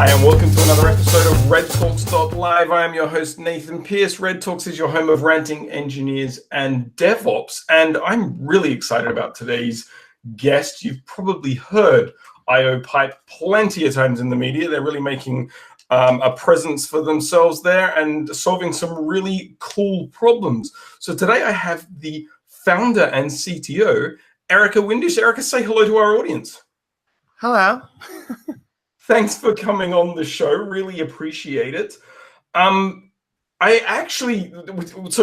Hi, and welcome to another episode of REDtalks.live. I am your host, Nathan Pierce. Red Talks is your home of ranting engineers and DevOps, and I'm really excited about today's guest. You've probably heard IOPipe plenty of times in the media. They're really making a presence for themselves there and solving some really cool problems. So today I have the founder and CTO, Erica Windisch. Erica, say hello to our audience. Hello. Thanks for coming on the show. Really appreciate it. So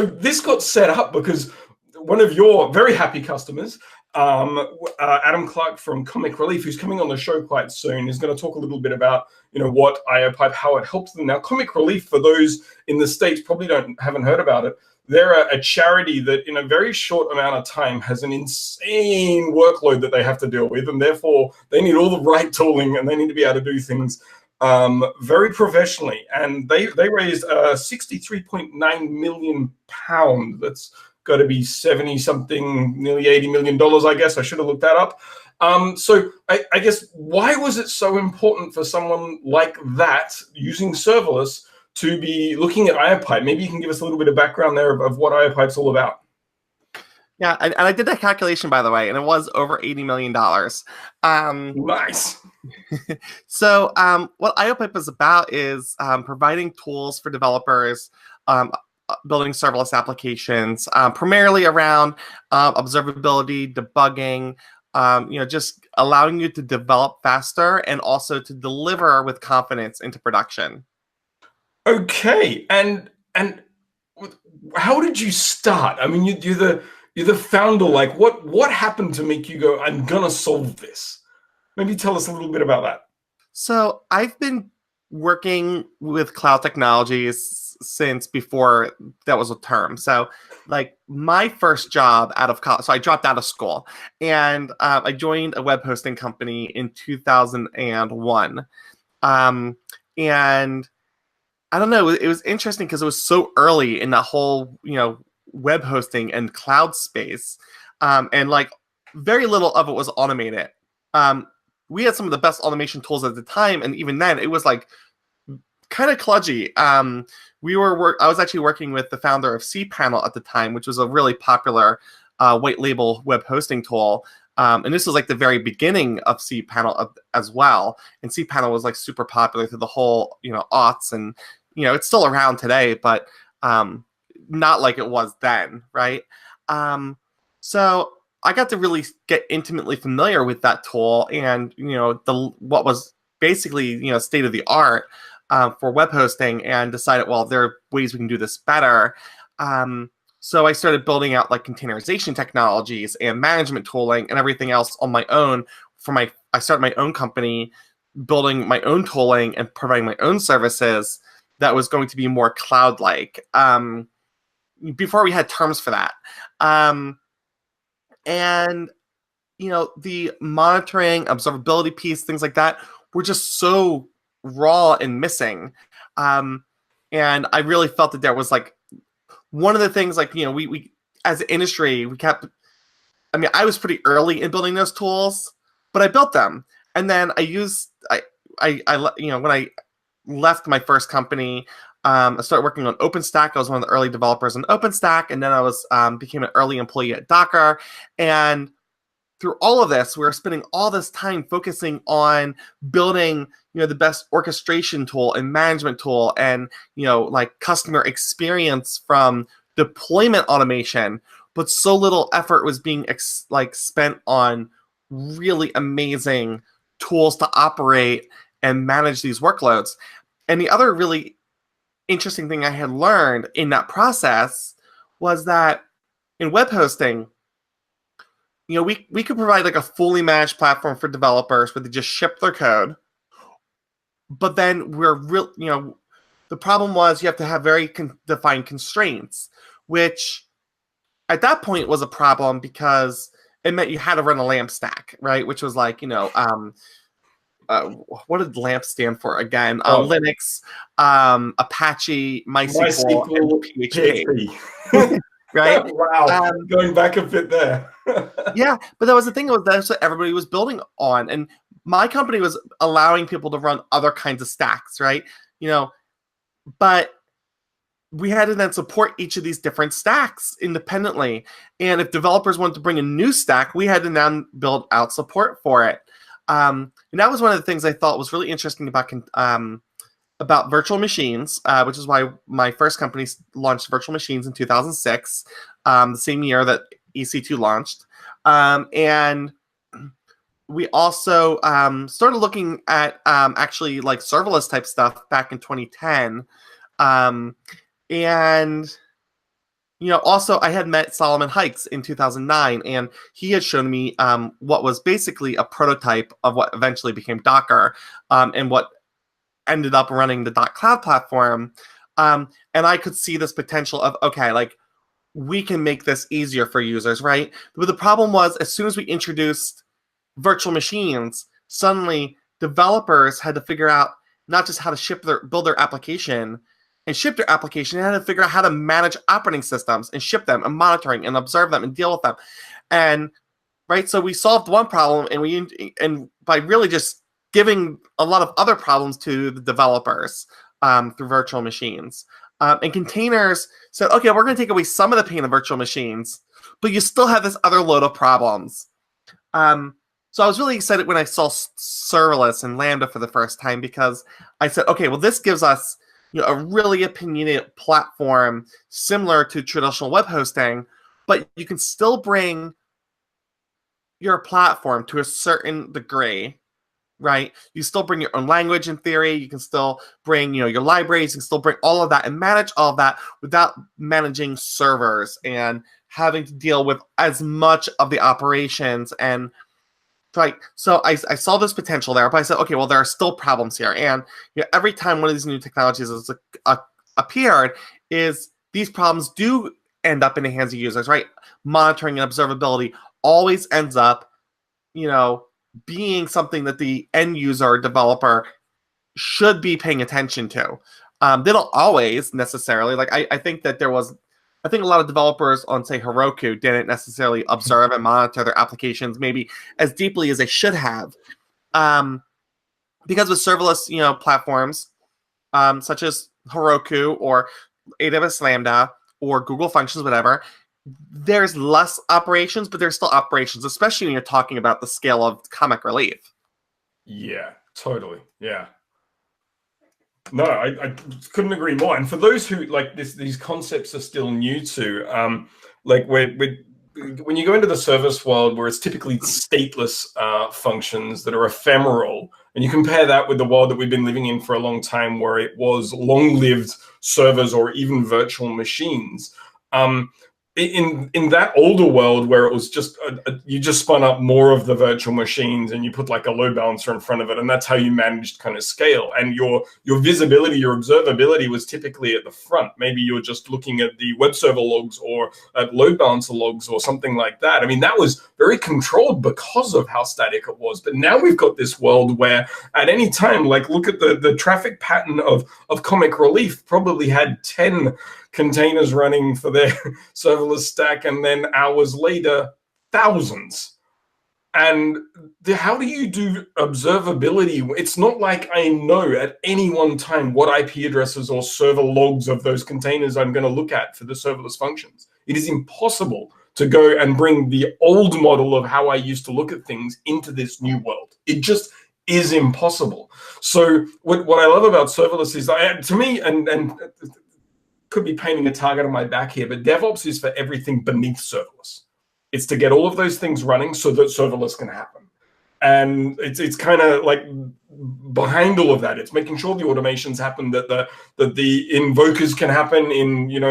this got set up because one of your very happy customers, Adam Clark from Comic Relief, who's coming on the show quite soon, is going to talk a little bit about, what IOPipe, how it helps them. Now, Comic Relief, for those in the States probably haven't heard about it, they're a charity that in a very short amount of time has an insane workload that they have to deal with, and therefore they need all the right tooling and they need to be able to do things very professionally. And they raised 63.9 million pounds. That's got to be 70 something, nearly $80 million, I guess. I should have looked that up. So I guess, why was it so important for someone like that using serverless to be looking at IOPipe? Maybe you can give us a little bit of background there of what IOPipe's all about. Yeah, and I did that calculation, by the way, and it was over $80 million. Nice. So what IOPipe is about is providing tools for developers, building serverless applications, primarily around observability, debugging, just allowing you to develop faster and also to deliver with confidence into production. Okay, and how did you start? I mean, you're the founder. Like, what happened to make you go, I'm gonna solve this? Maybe tell us a little bit about that. So I've been working with cloud technologies since before that was a term. So like my first job out of college, so I dropped out of school and I joined a web hosting company in 2001. And I don't know, it was interesting because it was so early in that whole, web hosting and cloud space. And like very little of it was automated. We had some of the best automation tools at the time. And even then it was like kind of kludgy. I was actually working with the founder of cPanel at the time, which was a really popular white label web hosting tool. And this was like the very beginning of cPanel as well. And cPanel was like super popular through the whole, aughts, and it's still around today, but not like it was then, right? So I got to really get intimately familiar with that tool and, what was basically, state of the art for web hosting, and decided, well, there are ways we can do this better. So I started building out like containerization technologies and management tooling and everything else on my own. I started my own company, building my own tooling and providing my own services that was going to be more cloud-like. Before we had terms for that. And, the monitoring, observability piece, things like that were just so raw and missing. And I really felt that there was like, one of the things, like, we as an industry, I was pretty early in building those tools, but I built them. And then when I left my first company, I started working on OpenStack. I was one of the early developers on OpenStack, and then I became an early employee at Docker. And through all of this, we were spending all this time focusing on building, the best orchestration tool and management tool, and like customer experience from deployment automation. But so little effort was being spent on really amazing tools to operate and manage these workloads. And the other really interesting thing I had learned in that process was that in web hosting, we could provide like a fully managed platform for developers where they just ship their code. But then the problem was you have to have very defined constraints, which at that point was a problem because it meant you had to run a LAMP stack, right? Which was like, what did LAMP stand for again? Linux, Apache, MySQL, and PHP. Right? Wow. Going back a bit there. Yeah, but that was the thing, that's what everybody was building on. And my company was allowing people to run other kinds of stacks, right? But we had to then support each of these different stacks independently. And if developers wanted to bring a new stack, we had to now build out support for it. And that was one of the things I thought was really interesting about virtual machines, which is why my first company launched virtual machines in 2006, the same year that EC2 launched. And we also started looking at actually like serverless type stuff back in 2010. And also I had met Solomon Hykes in 2009, and he had shown me what was basically a prototype of what eventually became Docker, and what ended up running the .cloud platform. And I could see this potential of, okay, like we can make this easier for users, right? But the problem was, as soon as we introduced virtual machines, suddenly developers had to figure out not just how to build their application and ship their application, they had to figure out how to manage operating systems and ship them and monitoring and observe them and deal with them. And right, so we solved one problem, and by really just giving a lot of other problems to the developers through virtual machines. And containers said, okay, we're going to take away some of the pain of virtual machines, but you still have this other load of problems. So I was really excited when I saw serverless and Lambda for the first time, because I said, okay, well, this gives us a really opinionated platform similar to traditional web hosting, but you can still bring your platform to a certain degree, right? You still bring your own language in theory. You can still bring your libraries. You can still bring all of that and manage all of that without managing servers and having to deal with as much of the operations. And right, so I saw this potential there, but I said, okay, well, there are still problems here. And every time one of these new technologies has appeared, is these problems do end up in the hands of users, right? Monitoring and observability always ends up, being something that the end user or developer should be paying attention to. They don't always necessarily. Like I think that I think a lot of developers on, say, Heroku didn't necessarily observe and monitor their applications maybe as deeply as they should have. Because with serverless, platforms such as Heroku or AWS Lambda or Google Functions, whatever, there's less operations, but there's still operations, especially when you're talking about the scale of Comic Relief. Yeah, totally. Yeah. No, I couldn't agree more. And for those who like these concepts are still new to, like when you go into the service world where it's typically stateless functions that are ephemeral, and you compare that with the world that we've been living in for a long time, where it was long-lived servers or even virtual machines. In that older world where it was just you just spun up more of the virtual machines and you put like a load balancer in front of it, and that's how you managed kind of scale. And your visibility, your observability was typically at the front. Maybe you were just looking at the web server logs or at load balancer logs or something like that. I mean, that was very controlled because of how static it was. But now we've got this world where at any time, like look at the traffic pattern of Comic Relief, probably had 10 containers running for their serverless stack, and then hours later, thousands. And how do you do observability? It's not like I know at any one time what IP addresses or server logs of those containers I'm going to look at for the serverless functions. It is impossible to go and bring the old model of how I used to look at things into this new world. It just is impossible. So what I love about serverless is, to me, and could be painting a target on my back here, but DevOps is for everything beneath serverless. It's to get all of those things running so that serverless can happen. And it's kind of like behind all of that, it's making sure the automations happen, that the invokers can happen in your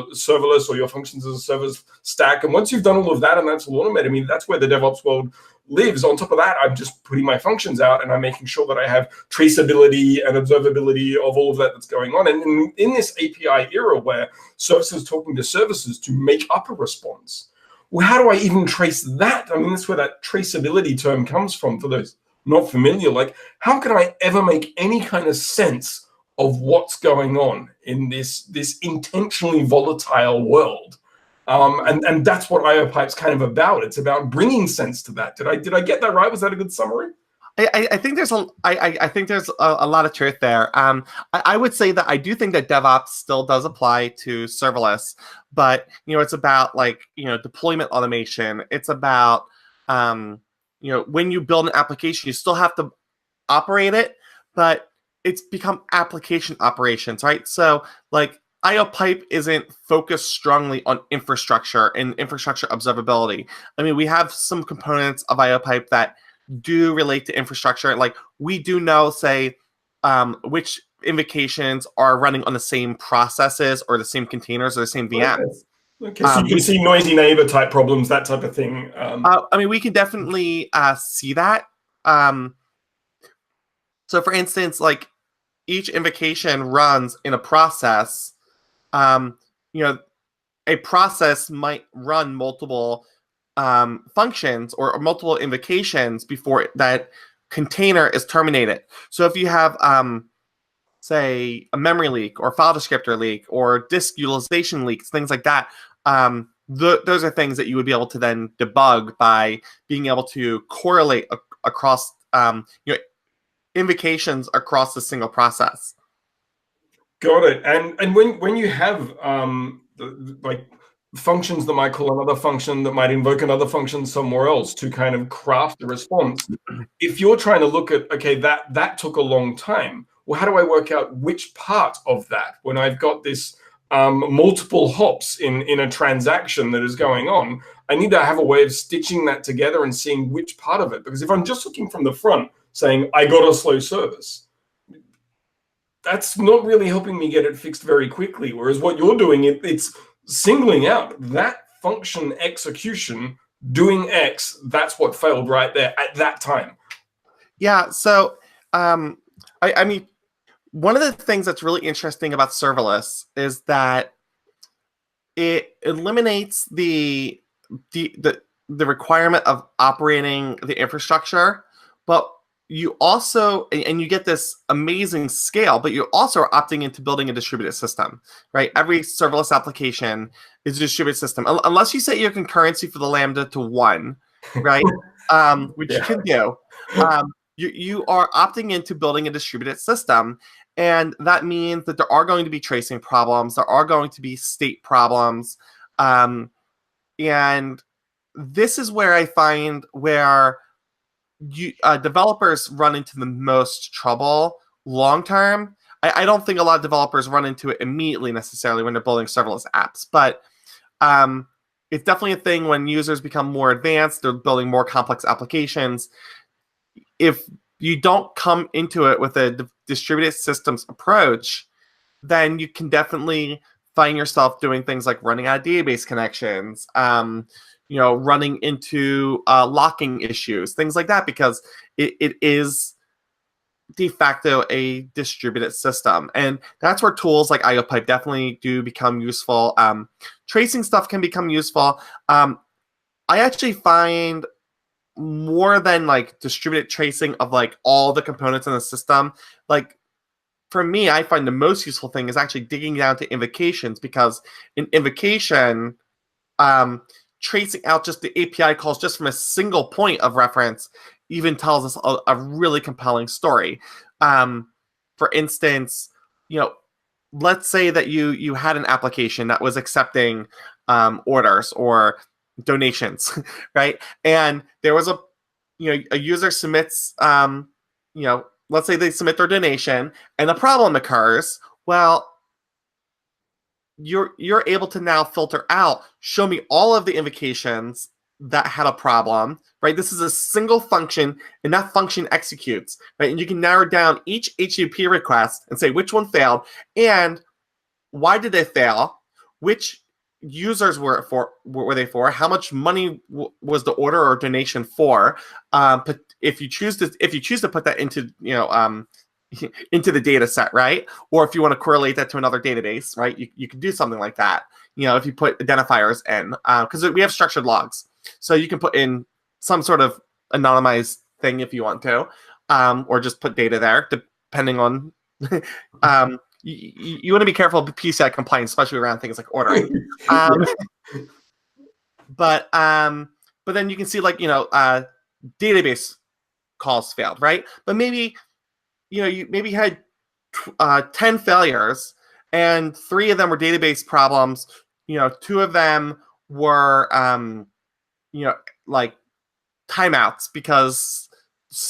serverless or your functions as a service stack. And once you've done all of that and that's all automated, I mean, that's where the DevOps world lives. On top of that, I'm just putting my functions out and I'm making sure that I have traceability and observability of all of that that's going on. And in this API era where services talking to services to make up a response, well, how do I even trace that? I mean, that's where that traceability term comes from for those not familiar. Like, how can I ever make any kind of sense of what's going on in this intentionally volatile world? And that's what IOPipe's kind of about. It's about bringing sense to that. Did I get that right? Was that a good summary? I think there's I think there's a lot of truth there. I would say that I do think that DevOps still does apply to serverless, but it's about like deployment automation. It's about when you build an application, you still have to operate it, but it's become application operations, right? So like IOPipe isn't focused strongly on infrastructure and infrastructure observability. I mean, we have some components of IOPipe that do relate to infrastructure. Like we do know, say, which invocations are running on the same processes or the same containers or the same VMs. Okay, so you can see noisy neighbor type problems, that type of thing. I mean, we can definitely see that. So for instance, like each invocation runs in a process. A process might run multiple functions or multiple invocations before that container is terminated. So if you have, say, a memory leak or file descriptor leak or disk utilization leaks, things like that, those are things that you would be able to then debug by being able to correlate across invocations across a single process. Got it. And when you have like functions that might call another function that might invoke another function somewhere else to kind of craft a response, if you're trying to look at, okay, that took a long time, well, how do I work out which part of that when I've got this multiple hops in a transaction that is going on? I need to have a way of stitching that together and seeing which part of it, because if I'm just looking from the front saying I got a slow service, that's not really helping me get it fixed very quickly. Whereas what you're doing, it's singling out that function execution doing X. That's what failed right there at that time. Yeah. So, I mean, one of the things that's really interesting about serverless is that it eliminates the requirement of operating the infrastructure, but you also, and you get this amazing scale, but you also are opting into building a distributed system, right? Every serverless application is a distributed system, unless you set your concurrency for the Lambda to 1, right? Which you can do. You are opting into building a distributed system, and that means that there are going to be tracing problems, there are going to be state problems, and this is where I find where developers run into the most trouble long term. I don't think a lot of developers run into it immediately necessarily when they're building serverless apps, but it's definitely a thing when users become more advanced, they're building more complex applications. If you don't come into it with a distributed systems approach, then you can definitely find yourself doing things like running out of database connections, running into locking issues, things like that, because it is de facto a distributed system. And that's where tools like IOPipe definitely do become useful. Tracing stuff can become useful. I actually find more than like distributed tracing of like all the components in the system, like for me, I find the most useful thing is actually digging down to invocations, because in invocation, tracing out just the API calls just from a single point of reference even tells us a really compelling story. For instance, let's say that you had an application that was accepting orders or donations, right? And there was a user submits, let's say they submit their donation and a problem occurs. Well, you're able to now filter out, show me all of the invocations that had a problem, right? This is a single function, and that function executes, right? And you can narrow down each HTTP request and say which one failed and why did they fail, which users were they for, how much money was the order or donation for. But if you choose to put that into into the data set, right? Or if you want to correlate that to another database, right? You can do something like that. If you put identifiers in, because we have structured logs, so you can put in some sort of anonymized thing if you want to, or just put data there, depending on. You want to be careful of PCI compliance, especially around things like ordering. But then you can see like database calls failed, right? But maybe, you maybe had 10 failures, and 3 of them were database problems. 2 of them were, like timeouts because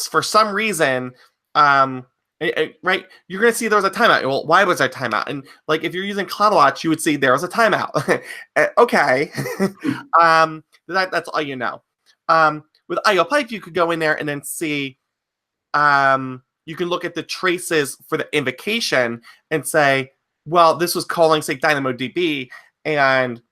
for some reason, right, you're going to see there was a timeout. Well, why was there a timeout? And like if you're using CloudWatch, you would see there was a timeout. Okay. That's all you know. With IOPipe, you could go in there and then see, you can look at the traces for the invocation and say, well, this was calling, say, DynamoDB, and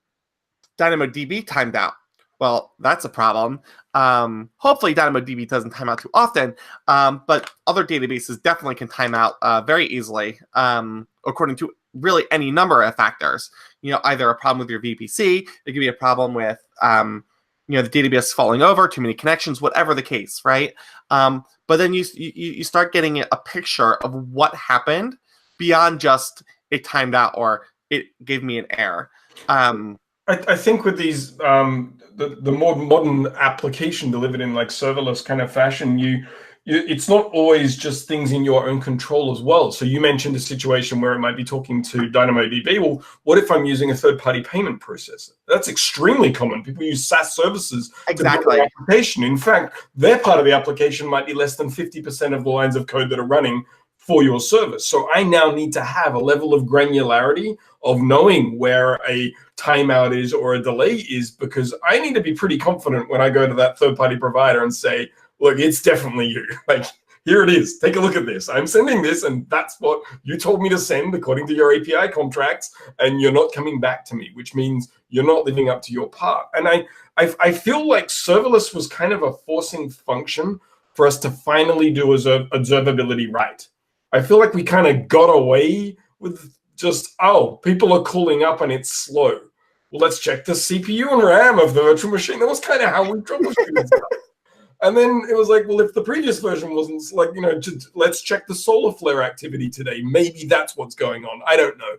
DynamoDB timed out. Well, that's a problem. Hopefully, DynamoDB doesn't time out too often, but other databases definitely can time out very easily, according to really any number of factors. Either a problem with your VPC, it could be a problem with the database falling over, too many connections, whatever the case, right? But then you start getting a picture of what happened beyond just it timed out or it gave me an error. I think with these the more modern application delivered in like serverless kind of fashion, it's not always just things in your own control as well. So you mentioned a situation where it might be talking to DynamoDB. Well, what if I'm using a third-party payment processor? That's extremely common. People use SaaS services to build their application. In fact, their part of the application might be less than 50% of the lines of code that are running for your service. So I now need to have a level of granularity of knowing where a timeout is or a delay is, because I need to be pretty confident when I go to that third-party provider and say, look, it's definitely you. Like, here it is. Take a look at this. I'm sending this, and that's what you told me to send according to your API contracts, and you're not coming back to me, which means you're not living up to your part. And I feel like serverless was kind of a forcing function for us to finally do observability right. I feel like we kind of got away with just, people are calling up and it's slow. Well, let's check the CPU and RAM of the virtual machine. That was kind of how we troubleshooted stuff. And then it was like, well, if the previous version wasn't like, let's check the solar flare activity today. Maybe that's what's going on. I don't know.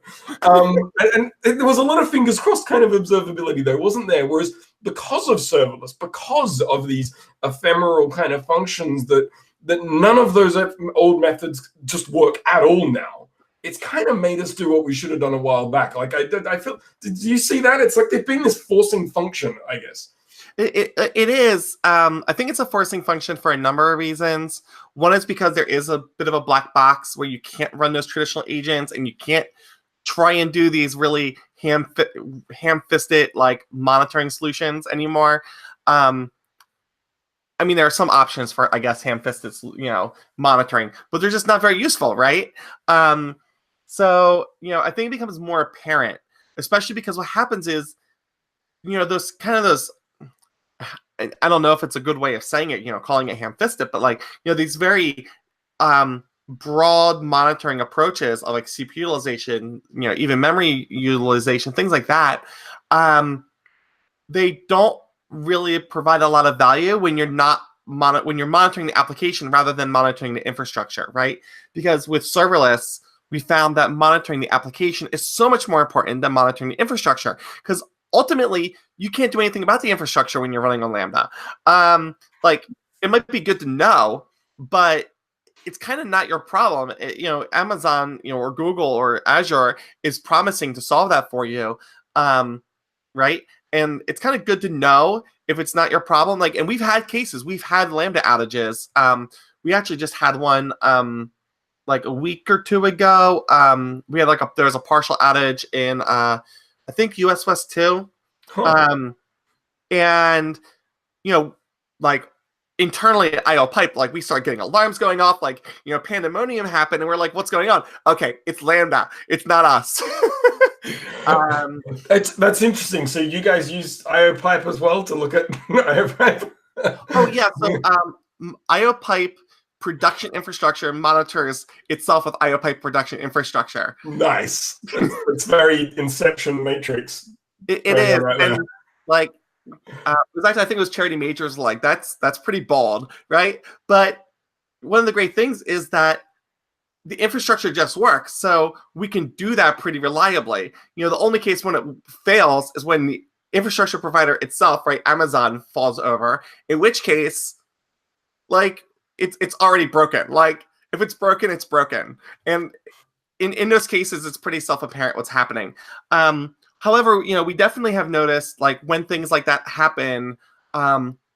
And there was a lot of fingers crossed kind of observability, though, wasn't there? Whereas because of serverless, because of these ephemeral kind of functions that none of those old methods just work at all now, it's kind of made us do what we should have done a while back. Like I feel, did you see that? It's like there's been this forcing function, I guess. It is. I think it's a forcing function for a number of reasons. One is because there is a bit of a black box where you can't run those traditional agents and you can't try and do these really ham-fisted like monitoring solutions anymore. I mean, there are some options for, I guess, ham-fisted, monitoring, but they're just not very useful, right? So, I think it becomes more apparent, especially because what happens is, those I don't know if it's a good way of saying it, calling it ham-fisted, but like, these very broad monitoring approaches of like CPU utilization, even memory utilization, things like that, they don't really provide a lot of value when you're not when you're monitoring the application rather than monitoring the infrastructure, right? Because with serverless, we found that monitoring the application is so much more important than monitoring the infrastructure, because ultimately you can't do anything about the infrastructure when you're running on Lambda. Like, it might be good to know, but it's kind of not your problem. Amazon, or Google or Azure is promising to solve that for you, right? And it's kind of good to know if it's not your problem. Like, and we've had cases, we've had Lambda outages. We actually just had one like a week or two ago. We had there was a partial outage in I think US West 2. Huh. And like internally at IOPipe, like we started getting alarms going off, like pandemonium happened, and we're like, what's going on? Okay, it's Lambda, it's not us. That's interesting. So you guys used IOPipe as well to look at IOPipe? Oh yeah. So IOPipe production infrastructure monitors itself with IOPipe production infrastructure. Nice. It's very Inception Matrix. It is. Right, and like, it was actually, I think it was Charity Majors, like, that's pretty bold, right? But one of the great things is that the infrastructure just works, so we can do that pretty reliably. The only case when it fails is when the infrastructure provider itself, right, Amazon, falls over, in which case, like, it's already broken. Like if it's broken, it's broken. And in those cases, it's pretty self-apparent what's happening. However, we definitely have noticed like when things like that happen,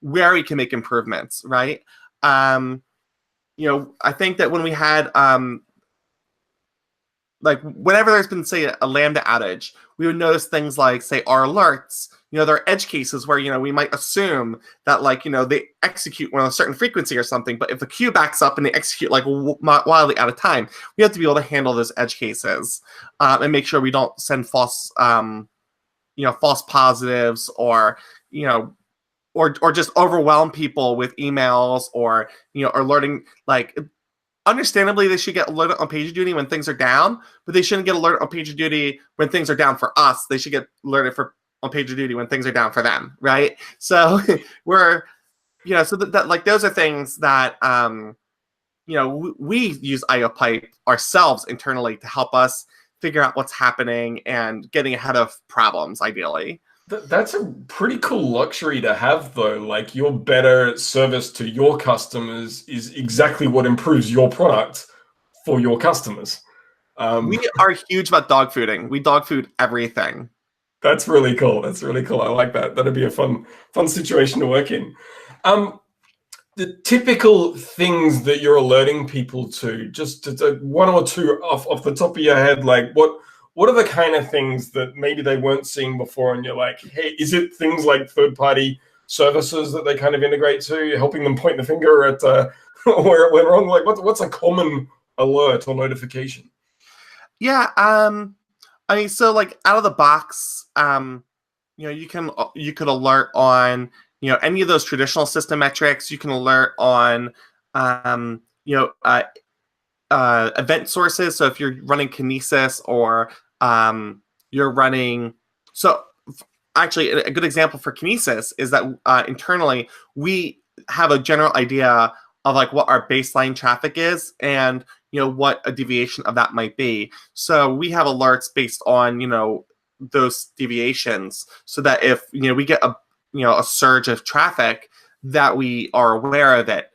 where we can make improvements, right? I think that when we had like whenever there's been, say, a Lambda outage, we would notice things like, say, our alerts. There are edge cases where, we might assume that, like, they execute on a certain frequency or something, but if the queue backs up and they execute, like, wildly out of time, we have to be able to handle those edge cases and make sure we don't send false positives or just overwhelm people with emails or, alerting, like, understandably, they should get alerted on PagerDuty when things are down, but they shouldn't get alerted on PagerDuty when things are down for us. They should get alerted on PagerDuty when things are down for them, right? So we're, so that like those are things that, we use IOPipe ourselves internally to help us figure out what's happening and getting ahead of problems, ideally. That's a pretty cool luxury to have, though. Like, your better service to your customers is exactly what improves your product for your customers. We are huge about dog fooding. We dog food everything. That's really cool. That's really cool. I like that. That'd be a fun situation to work in. The typical things that you're alerting people to, just one or two off the top of your head, like what are the kind of things that maybe they weren't seeing before, and you're like, hey, is it things like third-party services that they kind of integrate to, helping them point the finger at where it went wrong? Like, what's a common alert or notification? Yeah, I mean, so like out of the box, you could alert on any of those traditional system metrics. You can alert on event sources. So if you're running Kinesis or you're running, so actually a good example for Kinesis is that internally we have a general idea of like what our baseline traffic is and what a deviation of that might be. So we have alerts based on those deviations, so that if we get a surge of traffic, that we are aware of it.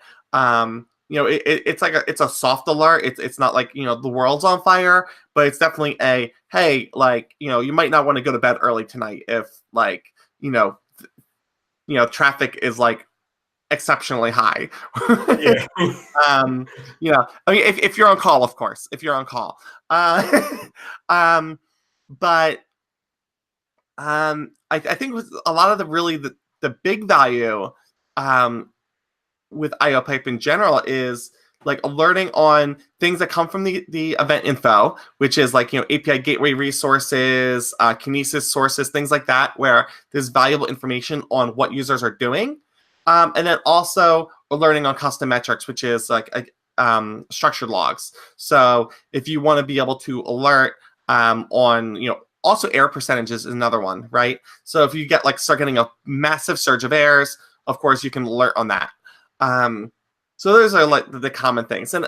It's a soft alert. It's not like the world's on fire, but it's definitely a hey, like you might not want to go to bed early tonight if like traffic is like exceptionally high. Yeah. I mean, if you're on call, of course, if you're on call. But I think with a lot of the big value with IOPipe in general is like alerting on things that come from the event info, which is like API gateway resources, Kinesis sources, things like that, where there's valuable information on what users are doing. And then also alerting on custom metrics, which is like structured logs. So if you want to be able to alert on, also error percentages is another one, right? So if you start getting a massive surge of errors, of course you can alert on that. So those are like the common things. And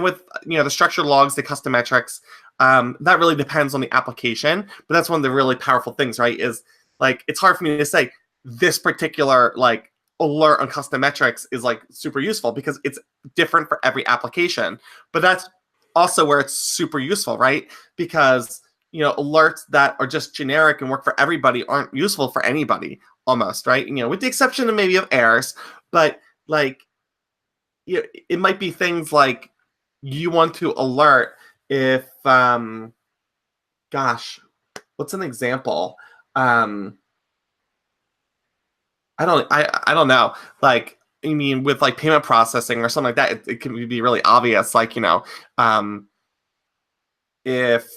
with the structured logs, the custom metrics, that really depends on the application. But that's one of the really powerful things, right? Is like it's hard for me to say this particular like alert on custom metrics is like super useful because it's different for every application. But that's also where it's super useful, right? Because alerts that are just generic and work for everybody aren't useful for anybody almost, right? With the exception of maybe of errors, but like it might be things like you want to alert if gosh, what's an example? I don't know. Like, I mean, with like payment processing or something like that, it can be really obvious. Like, if,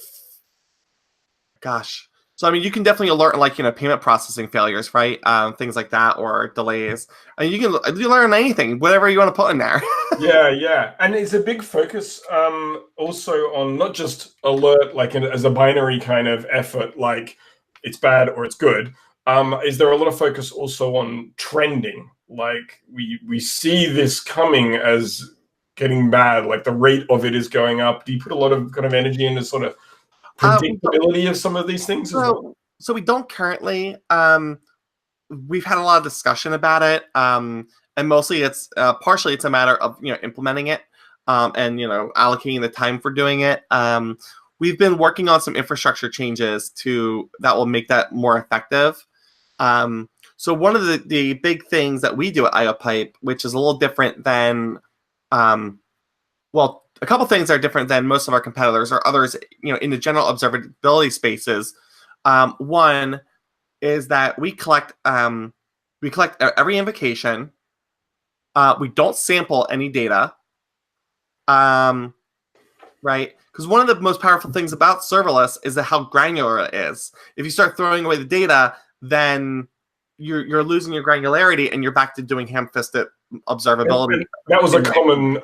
gosh. So, I mean, you can definitely alert like, payment processing failures, right? Things like that, or delays. And you learn anything, whatever you want to put in there. Yeah. And it's a big focus also on not just alert, like as a binary kind of effort, like it's bad or it's good. Is there a lot of focus also on trending? Like we see this coming as getting bad, like the rate of it is going up. Do you put a lot of kind of energy into sort of predictability of some of these things as well? So we don't currently. We've had a lot of discussion about it, and and mostly it's partially it's a matter of implementing it and allocating the time for doing it. We've been working on some infrastructure changes that will make that more effective. So one of the big things that we do at IOPipe, which is a little different than, a couple things are different than most of our competitors or others, in the general observability spaces. One is that we collect every invocation. We don't sample any data, right? Because one of the most powerful things about serverless is how granular it is. If you start throwing away the data, then you're losing your granularity, and you're back to doing ham-fisted observability. That was a common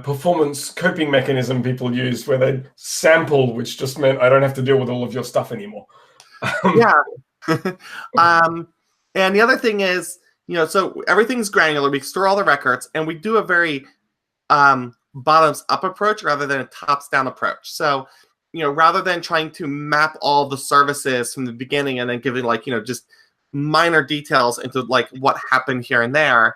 performance coping mechanism people used, where they'd sample, which just meant I don't have to deal with all of your stuff anymore. Yeah. And the other thing is, so everything's granular. We store all the records, and we do a very bottoms-up approach rather than a tops-down approach. So, rather than trying to map all the services from the beginning and then giving just minor details into what happened here and there,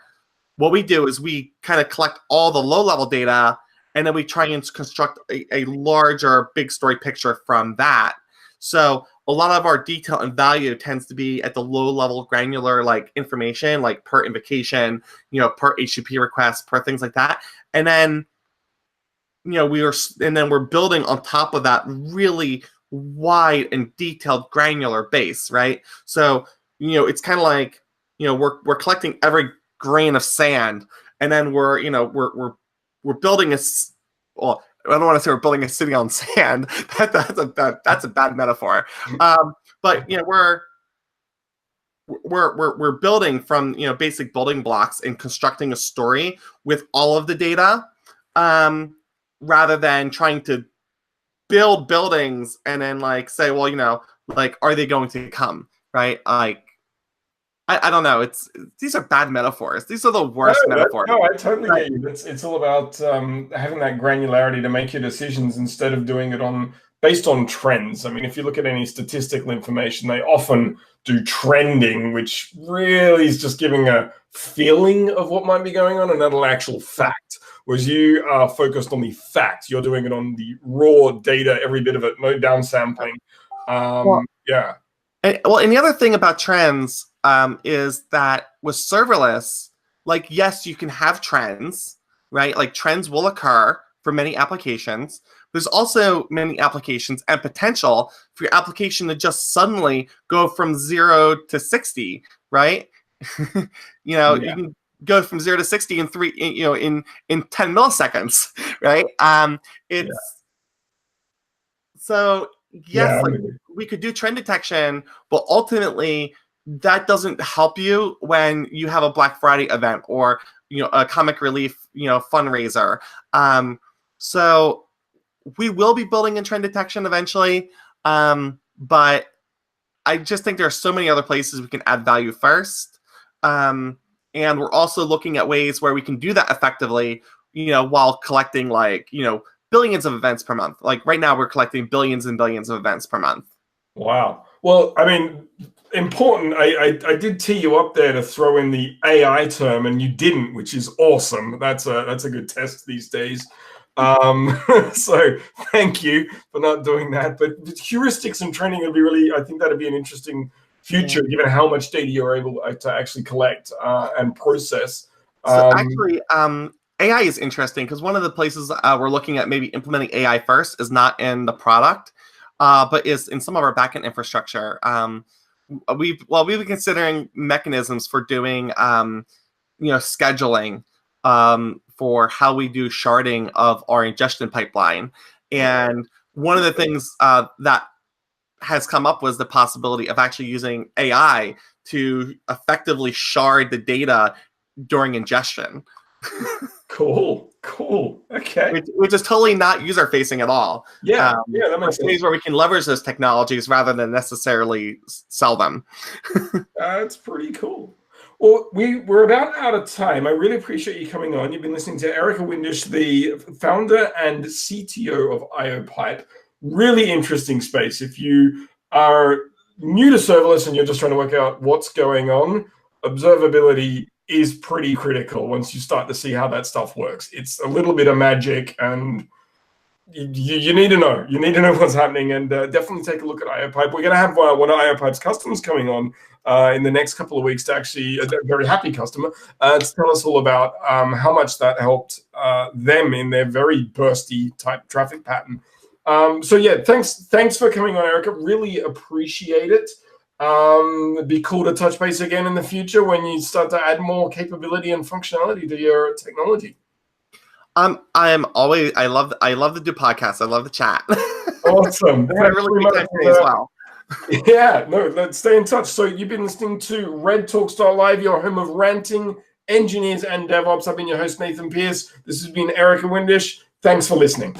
what we do is we kind of collect all the low-level data, and then we try and construct a larger big story picture from that. So a lot of our detail and value tends to be at the low-level granular information, per invocation, per HTTP request, per things like that. And then we're building on top of that really wide and detailed granular base, right? So it's kind of like we're collecting every grain of sand, and then we're building I don't want to say we're building a city on sand. That's a bad metaphor. But we're building from basic building blocks and constructing a story with all of the data, rather than trying to build buildings and then say, well, are they going to come, right? I don't know. These are bad metaphors. These are the worst metaphors. No, I totally get you. It's all about having that granularity to make your decisions instead of doing it based on trends. I mean, if you look at any statistical information, they often do trending, which really is just giving a feeling of what might be going on and not an actual fact. Whereas you are focused on the fact. You're doing it on the raw data, every bit of it, no downsampling. Yeah. And the other thing about trends is that with serverless, yes, you can have trends, right? Trends will occur for many applications. There's also many applications and potential for your application to just suddenly go from 0 to 60, right? You can go from 0 to 60 in 10 milliseconds, right? So yes, we could do trend detection, but ultimately that doesn't help you when you have a Black Friday event or a comic relief fundraiser. So we will be building in trend detection eventually, but I just think there are so many other places we can add value first, and we're also looking at ways where we can do that effectively, while collecting billions of events per month. Right now, we're collecting billions and billions of events per month. Wow. Well, I mean, important. I did tee you up there to throw in the AI term, and you didn't, which is awesome. That's a good test these days. So thank you for not doing that. But heuristics and training would be I think that'd be an interesting future, given how much data you're able to actually collect and process. So actually, AI is interesting because one of the places we're looking at maybe implementing AI first is not in the product, but is in some of our backend infrastructure. We've been considering mechanisms for doing, scheduling for how we do sharding of our ingestion pipeline. And one of the things that has come up was the possibility of actually using AI to effectively shard the data during ingestion. Cool. Okay. Which is totally not user-facing at all. Yeah, that makes sense. Where we can leverage those technologies rather than necessarily sell them. That's pretty cool. Well, we're about out of time. I really appreciate you coming on. You've been listening to Erica Windisch, the founder and CTO of IOPipe. Really interesting space. If you are new to serverless and you're just trying to work out what's going on, observability is pretty critical once you start to see how that stuff works. It's a little bit of magic, and you need to know. You need to know what's happening, and definitely take a look at IOPipe. We're going to have one of IOPipe's customers coming on in the next couple of weeks to actually, a very happy customer, to tell us all about how much that helped them in their very bursty type traffic pattern. So yeah, thanks for coming on, Erica. Really appreciate it. It'd be cool to touch base again in the future when you start to add more capability and functionality to your technology. I love to do podcasts. I love the chat. Awesome. I had a really good time today as well. Yeah, no, let's stay in touch. So you've been listening to REDtalks.live, your home of ranting engineers and DevOps. I've been your host, Nathan Pierce. This has been Erica Windisch. Thanks for listening.